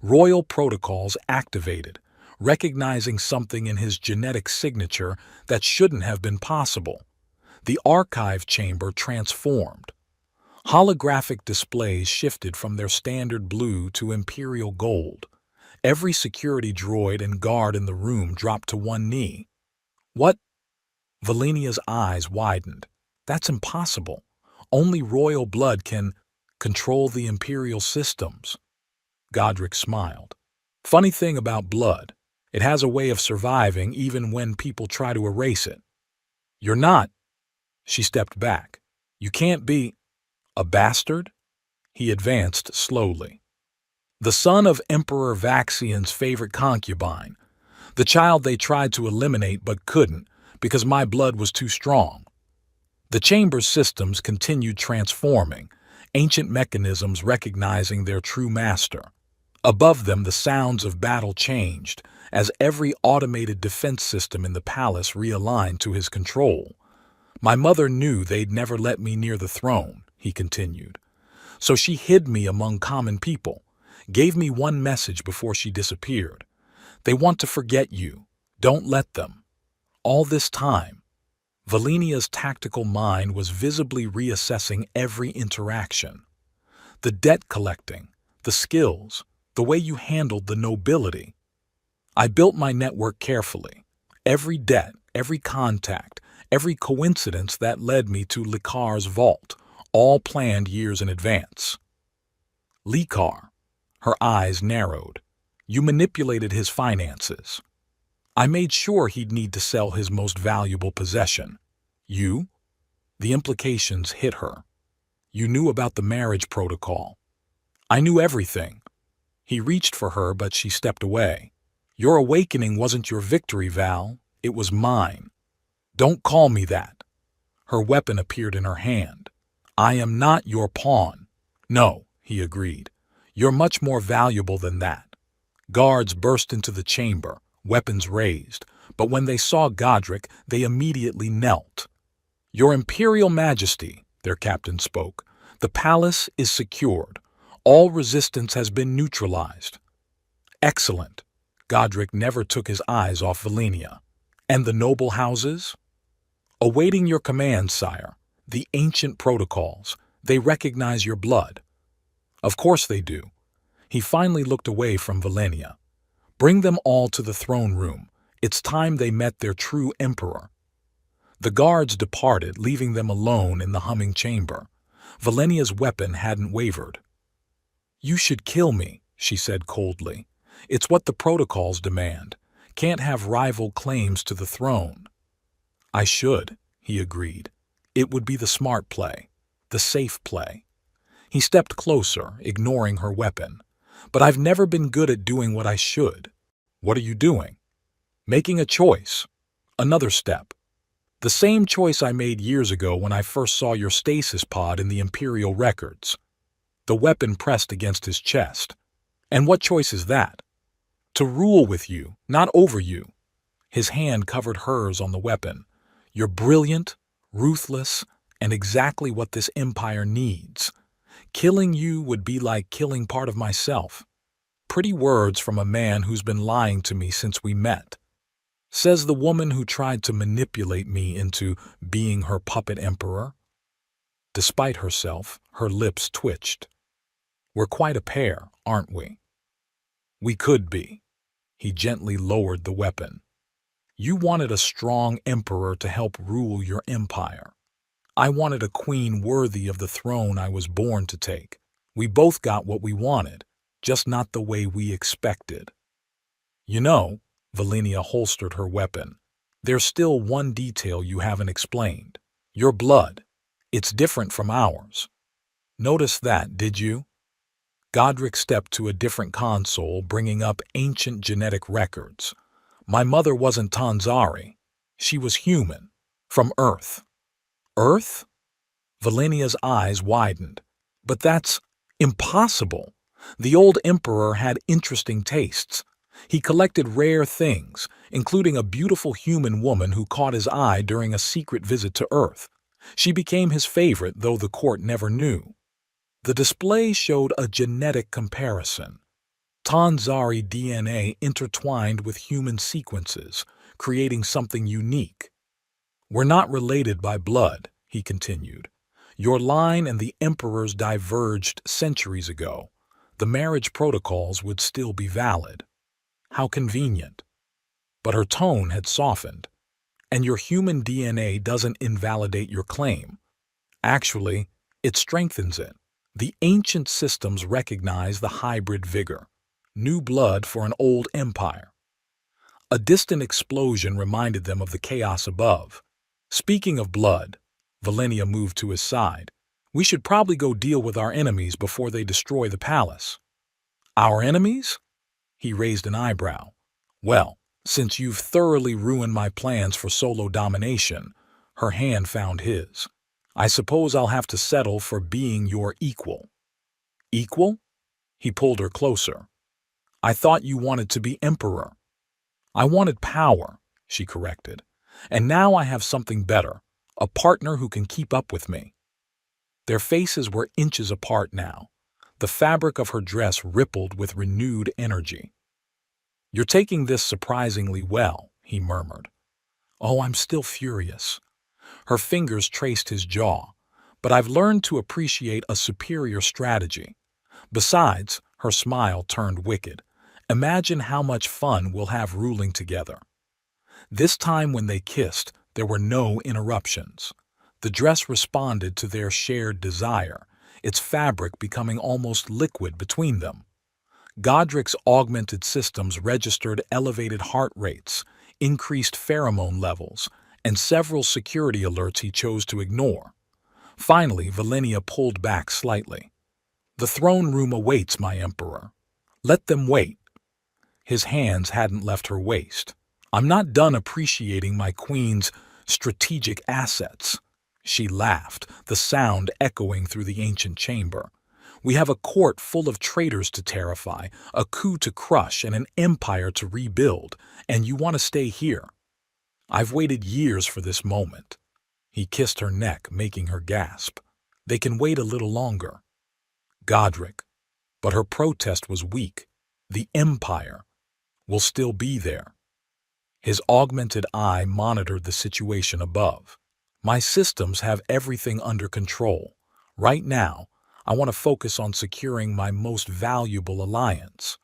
Speaker 1: Royal protocols activated, recognizing something in his genetic signature that shouldn't have been possible. The archive chamber transformed. Holographic displays shifted from their standard blue to imperial gold. Every security droid and guard in the room dropped to one knee. What? Valenia's eyes widened. That's impossible. Only royal blood can control the imperial systems. Godric smiled. Funny thing about blood, it has a way of surviving even when people try to erase it. You're not. She stepped back. You can't be a bastard? He advanced slowly. The son of Emperor Vaxian's favorite concubine. The child they tried to eliminate but couldn't because my blood was too strong. The chamber's systems continued transforming, ancient mechanisms recognizing their true master. Above them, the sounds of battle changed as every automated defense system in the palace realigned to his control. My mother knew they'd never let me near the throne, he continued. So she hid me among common people, gave me one message before she disappeared. They want to forget you. Don't let them. All this time, Valenia's tactical mind was visibly reassessing every interaction. The debt collecting, the skills, the way you handled the nobility. I built my network carefully. Every debt, every contact, every coincidence that led me to Lycar's vault, all planned years in advance. Lycar, her eyes narrowed. You manipulated his finances. I made sure he'd need to sell his most valuable possession. You? The implications hit her. You knew about the marriage protocol. I knew everything. He reached for her, but she stepped away. Your awakening wasn't your victory, Val. It was mine. Don't call me that. Her weapon appeared in her hand. I am not your pawn. No, he agreed. You're much more valuable than that. Guards burst into the chamber, weapons raised, But when they saw Godric, they immediately knelt. "Your Imperial Majesty," their captain spoke, "the palace is secured. All resistance has been neutralized." "Excellent." Godric never took his eyes off Valenia. "And the noble houses?" "Awaiting your commands, sire. The ancient protocols. They recognize your blood." "Of course they do." He finally looked away from Valenia. "Bring them all to the throne room. It's time they met their true emperor." The guards departed, leaving them alone in the humming chamber. Valenia's weapon hadn't wavered. "You should kill me," she said coldly. "It's what the protocols demand. Can't have rival claims to the throne." "I should," he agreed. "It would be the smart play, the safe play." He stepped closer, ignoring her weapon. "But I've never been good at doing what I should." "What are you doing?" "Making a choice. Another step. The same choice I made years ago when I first saw your stasis pod in the Imperial records." The weapon pressed against his chest. "And what choice is that?" "To rule with you, not over you." His hand covered hers on the weapon. "You're brilliant, ruthless, and exactly what this empire needs. Killing you would be like killing part of myself." Pretty words from a man who's been lying to me since we met. Says the woman who tried to manipulate me into being her puppet emperor. Despite herself, her lips twitched. "We're quite a pair, aren't we?" "We could be." He gently lowered the weapon. "You wanted a strong emperor to help rule your empire. I wanted a queen worthy of the throne I was born to take. We both got what we wanted, just not the way we expected." "You know," Valenia holstered her weapon, "there's still one detail you haven't explained. Your blood. It's different from ours. Notice that, did you?" Godric stepped to a different console, bringing up ancient genetic records. "My mother wasn't Tanzari. She was human. From Earth." "Earth?" Valenia's eyes widened. "But that's impossible. The old emperor had interesting tastes. He collected rare things, including a beautiful human woman who caught his eye during a secret visit to Earth. She became his favorite, though the court never knew." The display showed a genetic comparison. Tanzari DNA intertwined with human sequences, creating something unique. "We're not related by blood," he continued. "Your line and the Emperor's diverged centuries ago. The marriage protocols would still be valid." "How convenient." But her tone had softened. "And your human DNA doesn't invalidate your claim. Actually, it strengthens it. The ancient systems recognize the hybrid vigor. New blood for an old empire." A distant explosion reminded them of the chaos above. "Speaking of blood," Valenia moved to his side, "we should probably go deal with our enemies before they destroy the palace." "Our enemies?" He raised an eyebrow. "Well, since you've thoroughly ruined my plans for solo domination," her hand found his, "I suppose I'll have to settle for being your equal." "Equal?" He pulled her closer. "I thought you wanted to be emperor." "I wanted power," she corrected. "And now I have something better, a partner who can keep up with me." Their faces were inches apart now. The fabric of her dress rippled with renewed energy. "You're taking this surprisingly well," he murmured. "Oh, I'm still furious." Her fingers traced his jaw. "But I've learned to appreciate a superior strategy. Besides," her smile turned wicked, "imagine how much fun we'll have ruling together." This time when they kissed, there were no interruptions. The dress responded to their shared desire, its fabric becoming almost liquid between them. Godric's augmented systems registered elevated heart rates, increased pheromone levels, and several security alerts he chose to ignore. Finally, Valenia pulled back slightly. "The throne room awaits, my emperor. Let them wait." His hands hadn't left her waist. "I'm not done appreciating my queen's strategic assets." She laughed, the sound echoing through the ancient chamber. "We have a court full of traitors to terrify, a coup to crush, and an empire to rebuild, and you want to stay here. I've waited years for this moment. He kissed her neck, making her gasp. They can wait a little longer. Godric. But her protest was weak. The Empire will still be there. His augmented eye monitored the situation above. My systems have everything under control. Right now, I want to focus on securing my most valuable alliance.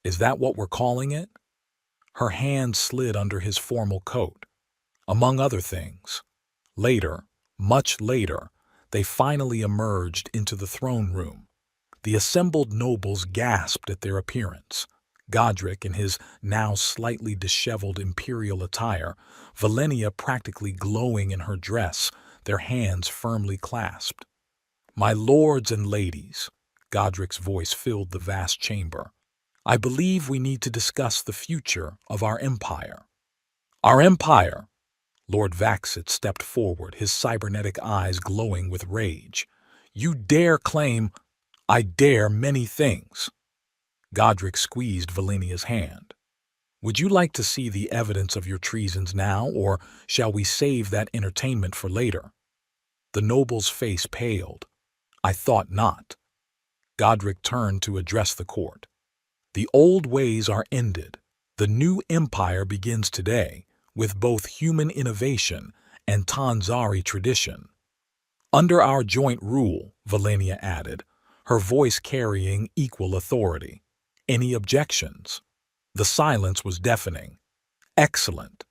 Speaker 1: Is that what we're calling it? Her hand slid under his formal coat. Among other things. Later, much later, they finally emerged into the throne room. The assembled nobles gasped at their appearance. Godric in his now slightly disheveled imperial attire, Valenia practically glowing in her dress, their hands firmly clasped. My lords and ladies, Godric's voice filled the vast chamber. I believe we need to discuss the future of our empire. Our empire! Lord Vaxit stepped forward, his cybernetic eyes glowing with rage. You dare claim, I dare many things. Godric squeezed Valenia's hand. Would you like to see the evidence of your treasons now, or shall we save that entertainment for later? The noble's face paled. I thought not. Godric turned to address the court. The old ways are ended. The new empire begins today, with both human innovation and Tanzari tradition. Under our joint rule, Valenia added, her voice carrying equal authority. Any objections? The silence was deafening. Excellent.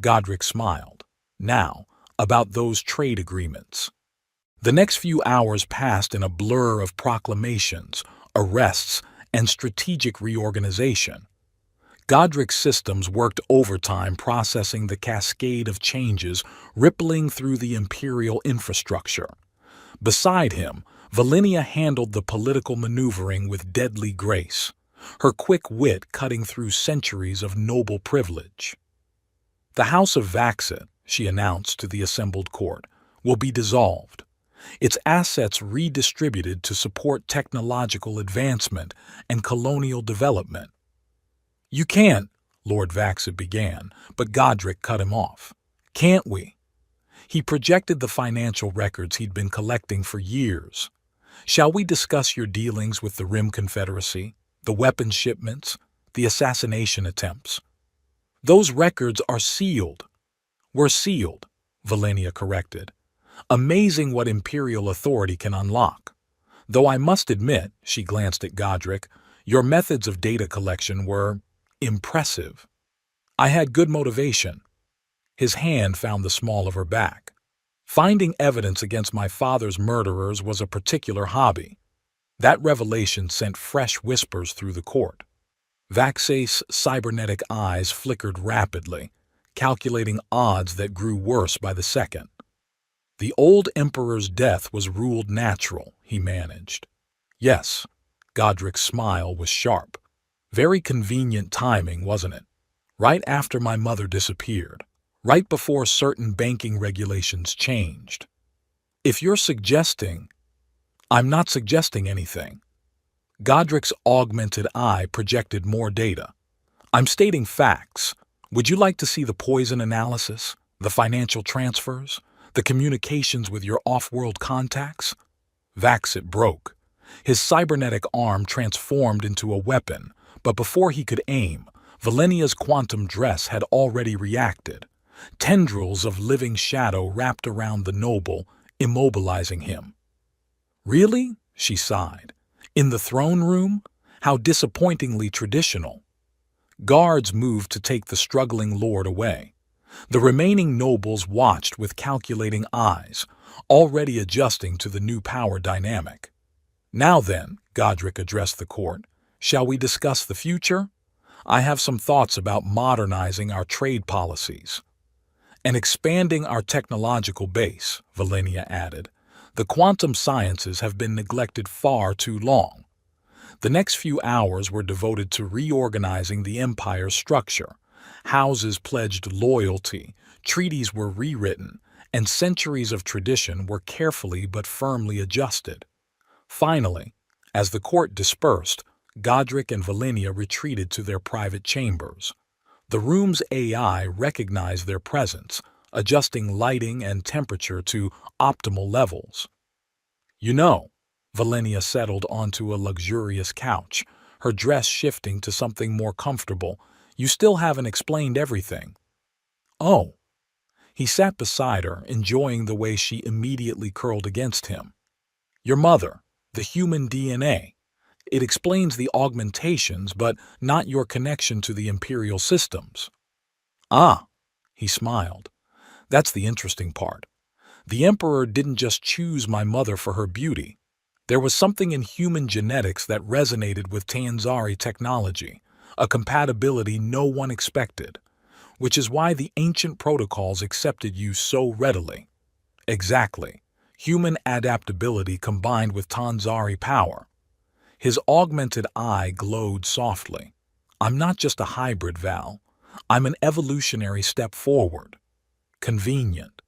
Speaker 1: Godric smiled. Now, about those trade agreements. The next few hours passed in a blur of proclamations, arrests, and strategic reorganization. Godric's systems worked overtime processing the cascade of changes rippling through the imperial infrastructure. Beside him, Valenia handled the political maneuvering with deadly grace, her quick wit cutting through centuries of noble privilege. The House of Vaxit, she announced to the assembled court, will be dissolved, its assets redistributed to support technological advancement and colonial development. You can't, Lord Vaxit began, but Godric cut him off. Can't we? He projected the financial records he'd been collecting for years. Shall we discuss your dealings with the Rim Confederacy, the weapons shipments, the assassination attempts? Those records are sealed. Were sealed, Valenia corrected. Amazing what imperial authority can unlock. Though I must admit, she glanced at Godric, your methods of data collection were impressive. I had good motivation. His hand found the small of her back. Finding evidence against my father's murderers was a particular hobby. That revelation sent fresh whispers through the court. Vaxace's cybernetic eyes flickered rapidly, calculating odds that grew worse by the second. The old emperor's death was ruled natural, he managed. Yes, Godric's smile was sharp. Very convenient timing, wasn't it? Right after my mother disappeared. Right before certain banking regulations changed. If you're suggesting, I'm not suggesting anything. Godric's augmented eye projected more data. I'm stating facts. Would you like to see the poison analysis, the financial transfers, the communications with your off-world contacts? Vaxit broke. His cybernetic arm transformed into a weapon, but before he could aim, Valenia's quantum dress had already reacted. Tendrils of living shadow wrapped around the noble, immobilizing him. Really? She sighed. In the throne room? How disappointingly traditional. Guards moved to take the struggling lord away. The remaining nobles watched with calculating eyes, already adjusting to the new power dynamic. Now then, Godric addressed the court, shall we discuss the future? I have some thoughts about modernizing our trade policies. And expanding our technological base, Valenia added. The quantum sciences have been neglected far too long. The next few hours were devoted to reorganizing the empire's structure. Houses pledged loyalty, treaties were rewritten, and centuries of tradition were carefully but firmly adjusted. Finally, as the court dispersed, Godric and Valenia retreated to their private chambers. The room's AI recognized their presence, adjusting lighting and temperature to optimal levels. You know, Valenia settled onto a luxurious couch, her dress shifting to something more comfortable. You still haven't explained everything. Oh. He sat beside her, enjoying the way she immediately curled against him. Your mother, the human DNA. It explains the augmentations, but not your connection to the imperial systems. Ah, he smiled. That's the interesting part. The Emperor didn't just choose my mother for her beauty. There was something in human genetics that resonated with Tanzari technology, a compatibility no one expected, which is why the ancient protocols accepted you so readily. Exactly. Human adaptability combined with Tanzari power. His augmented eye glowed softly. I'm not just a hybrid, Val. I'm an evolutionary step forward. Convenient.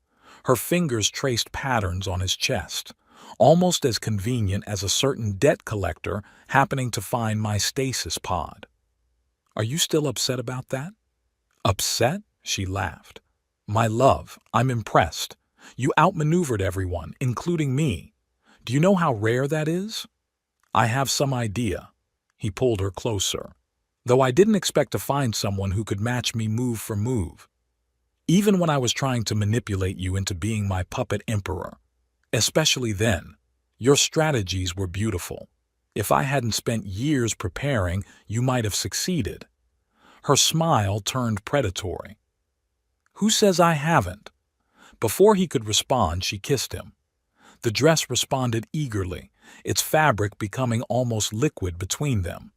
Speaker 1: Her fingers traced patterns on his chest, almost as convenient as a certain debt collector happening to find my stasis pod. Are you still upset about that? Upset? She laughed. My love, I'm impressed. You outmaneuvered everyone, including me. Do you know how rare that is? I have some idea. He pulled her closer. Though I didn't expect to find someone who could match me move for move. Even when I was trying to manipulate you into being my puppet emperor. Especially then. Your strategies were beautiful. If I hadn't spent years preparing, you might have succeeded. Her smile turned predatory. Who says I haven't? Before he could respond, she kissed him. The dress responded eagerly, its fabric becoming almost liquid between them.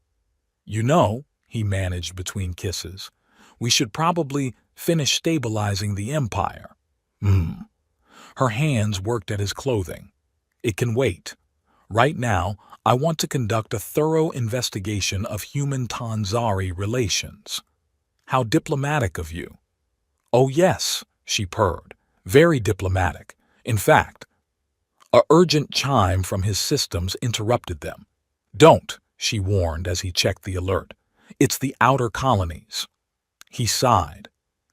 Speaker 1: You know, he managed between kisses, we should probably finish stabilizing the empire. Her hands worked at his clothing. It can wait. Right now, I want to conduct a thorough investigation of human-Tanzari relations. How diplomatic of you. Oh yes, she purred. Very diplomatic. In fact, a urgent chime from his systems interrupted them. Don't, she warned as he checked the alert. It's the outer colonies. He sighed.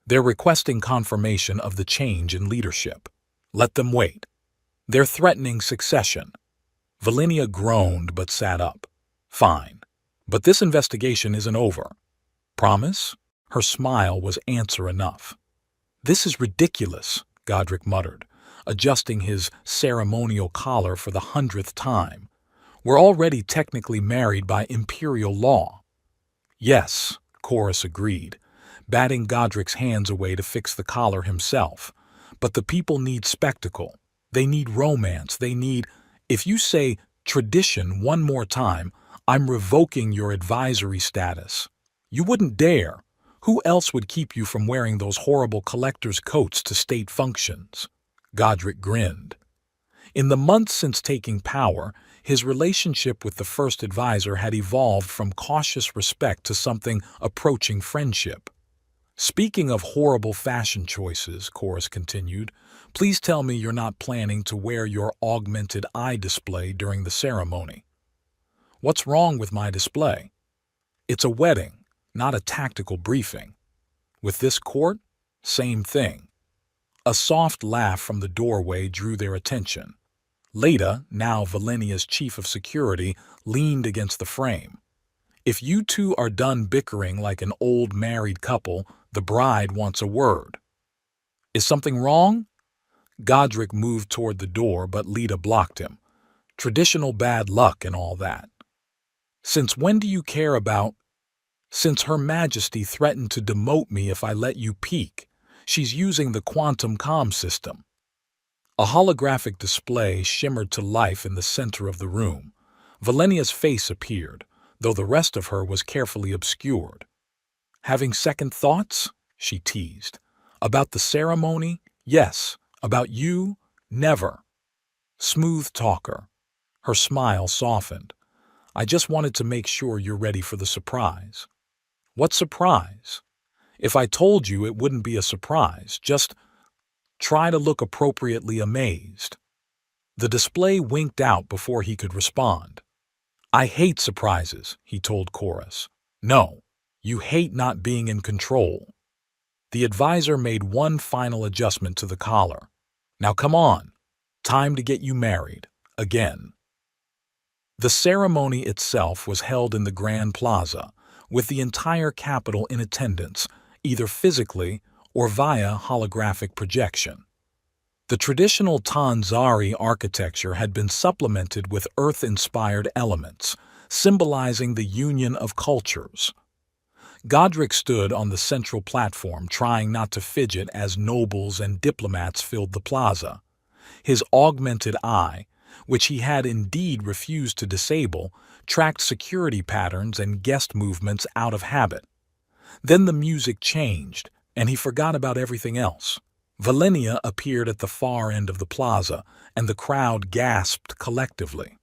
Speaker 1: They're requesting confirmation of the change in leadership. Let them wait. They're threatening succession. Valenia groaned but sat up. Fine. But this investigation isn't over. Promise? Her smile was answer enough. This is ridiculous, Godric muttered, adjusting his ceremonial collar for the 100th time. We're already technically married by imperial law. Yes, Chorus agreed, batting Godric's hands away to fix the collar himself. But the people need spectacle. They need romance. They need... If you say tradition one more time, I'm revoking your advisory status. You wouldn't dare. Who else would keep you from wearing those horrible collector's coats to state functions? Godric grinned. In the months since taking power, his relationship with the first advisor had evolved from cautious respect to something approaching friendship. Speaking of horrible fashion choices, Chorus continued, please tell me you're not planning to wear your augmented eye display during the ceremony. What's wrong with my display? It's a wedding, not a tactical briefing. With this court, same thing. A soft laugh from the doorway drew their attention. Leda, now Valenia's chief of security, leaned against the frame. If you two are done bickering like an old married couple, the bride wants a word. Is something wrong? Godric moved toward the door, but Leda blocked him. Traditional bad luck and all that. Since when do you care about... Since Her Majesty threatened to demote me if I let you peek. She's using the quantum comm system. A holographic display shimmered to life in the center of the room. Valenia's face appeared, though the rest of her was carefully obscured. Having second thoughts? She teased. About the ceremony? Yes. About you? Never. Smooth talker. Her smile softened. I just wanted to make sure you're ready for the surprise. What surprise? If I told you, it wouldn't be a surprise. Just try to look appropriately amazed. The display winked out before he could respond. I hate surprises, he told Chorus. No, You hate not being in control. The advisor made one final adjustment to the collar. Now come on. Time to get you married. Again. The ceremony itself was held in the Grand Plaza, with the entire capital in attendance, either physically or via holographic projection. The traditional Tanzari architecture had been supplemented with earth-inspired elements, symbolizing the union of cultures. Godric stood on the central platform, trying not to fidget as nobles and diplomats filled the plaza. His augmented eye, which he had indeed refused to disable, tracked security patterns and guest movements out of habit. Then the music changed, and he forgot about everything else. Valenia appeared at the far end of the plaza, and the crowd gasped collectively.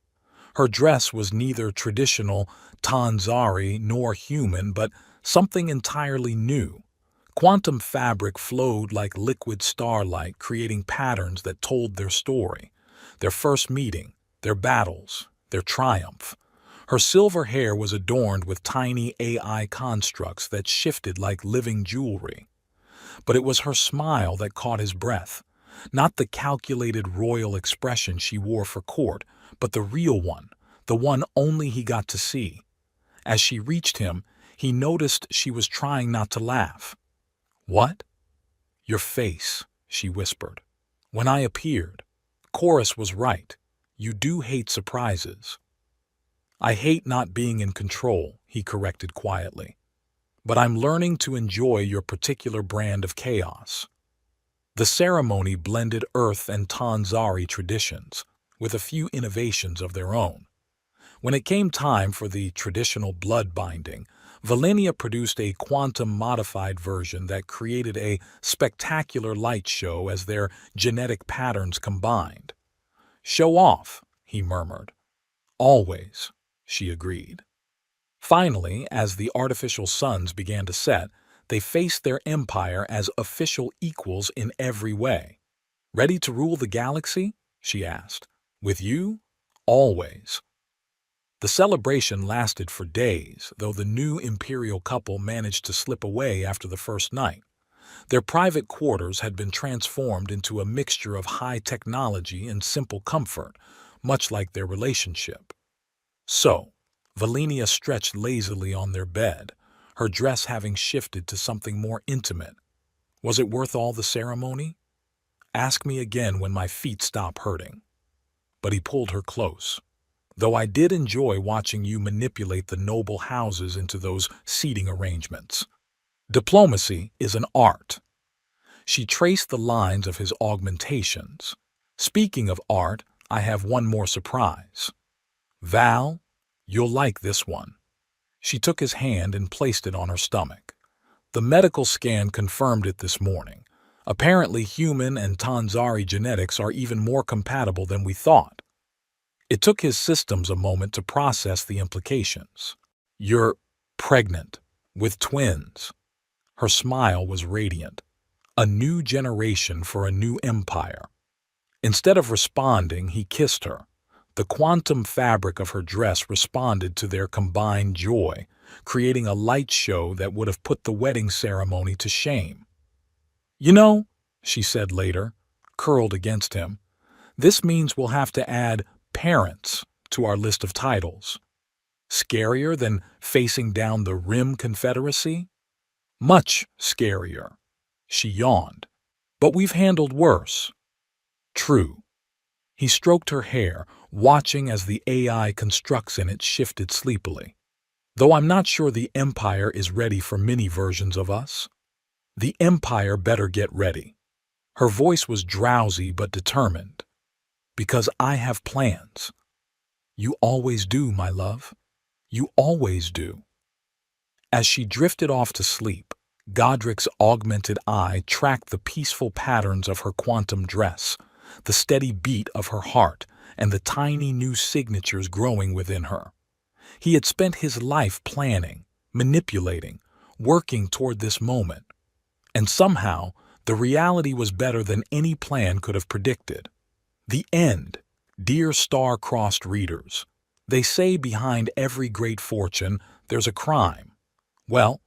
Speaker 1: Her dress was neither traditional Tanzari nor human, but something entirely new. Quantum fabric flowed like liquid starlight, creating patterns that told their story, their first meeting, their battles, their triumph. Her silver hair was adorned with tiny AI constructs that shifted like living jewelry. But it was her smile that caught his breath, not the calculated royal expression she wore for court, but the real one, the one only he got to see. As she reached him, he noticed she was trying not to laugh. "What?" "Your face," she whispered. "When I appeared, Chorus was right. You do hate surprises." "I hate not being in control," he corrected quietly. "But I'm learning to enjoy your particular brand of chaos." The ceremony blended Earth and Tanzari traditions, with a few innovations of their own. When it came time for the traditional blood binding, Valenia produced a quantum-modified version that created a spectacular light show as their genetic patterns combined. "Show off," he murmured. "Always," she agreed. Finally, as the artificial suns began to set, they faced their empire as official equals in every way. "Ready to rule the galaxy?" she asked. "With you? Always." The celebration lasted for days, though the new imperial couple managed to slip away after the first night. Their private quarters had been transformed into a mixture of high technology and simple comfort, much like their relationship. So, Valenia stretched lazily on their bed, her dress having shifted to something more intimate. "Was it worth all the ceremony? Ask me again when my feet stop hurting." But he pulled her close. "Though I did enjoy watching you manipulate the noble houses into those seating arrangements. Diplomacy is an art." She traced the lines of his augmentations. "Speaking of art, I have one more surprise. Val, you'll like this one." She took his hand and placed it on her stomach. "The medical scan confirmed it this morning. Apparently human and Tanzari genetics are even more compatible than we thought." It took his systems a moment to process the implications. "You're pregnant, with twins." Her smile was radiant. A new generation for a new empire. Instead of responding, he kissed her. The quantum fabric of her dress responded to their combined joy, creating a light show that would have put the wedding ceremony to shame. "You know," she said later, curled against him, "this means we'll have to add parents to our list of titles. Scarier than facing down the Rim Confederacy? Much scarier." She yawned. "But we've handled worse." "True." He stroked her hair, watching as the AI constructs in it shifted sleepily. "Though I'm not sure the Empire is ready for mini versions of us." "The Empire better get ready." Her voice was drowsy but determined. "Because I have plans." "You always do, my love. You always do." As she drifted off to sleep, Godric's augmented eye tracked the peaceful patterns of her quantum dress, the steady beat of her heart, and the tiny new signatures growing within her. He had spent his life planning, manipulating, working toward this moment. And somehow, the reality was better than any plan could have predicted. The end, dear star-crossed readers. They say behind every great fortune, there's a crime. Well,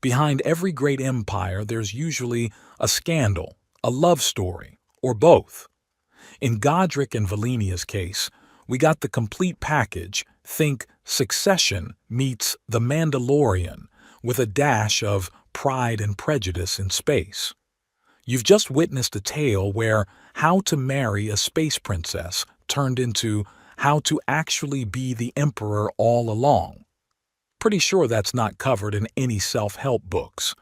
Speaker 1: Behind every great empire, there's usually a scandal, a love story, or both. In Godric and Valenia's case, we got the complete package. Think Succession meets The Mandalorian with a dash of Pride and Prejudice in space. You've just witnessed a tale where How to Marry a Space Princess turned into How to Actually Be the Emperor All Along. Pretty sure that's not covered in any self-help books.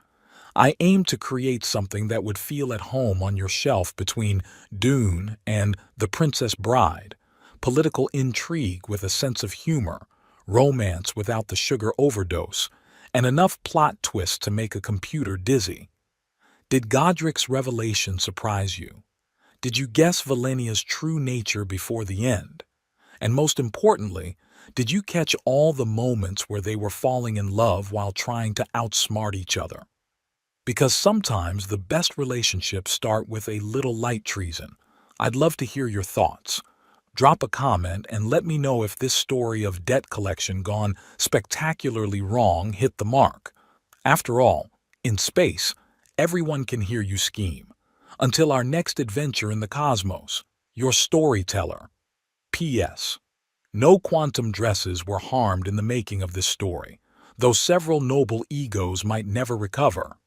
Speaker 1: I aim to create something that would feel at home on your shelf between Dune and The Princess Bride, political intrigue with a sense of humor, romance without the sugar overdose, and enough plot twists to make a computer dizzy. Did Godric's revelation surprise you? Did you guess Valenia's true nature before the end? And most importantly, did you catch all the moments where they were falling in love while trying to outsmart each other? Because sometimes the best relationships start with a little light treason. I'd love to hear your thoughts. Drop a comment and let me know if this story of debt collection gone spectacularly wrong hit the mark. After all, in space, everyone can hear you scheme. Until our next adventure in the cosmos, your storyteller. P.S. No quantum dresses were harmed in the making of this story, though several noble egos might never recover.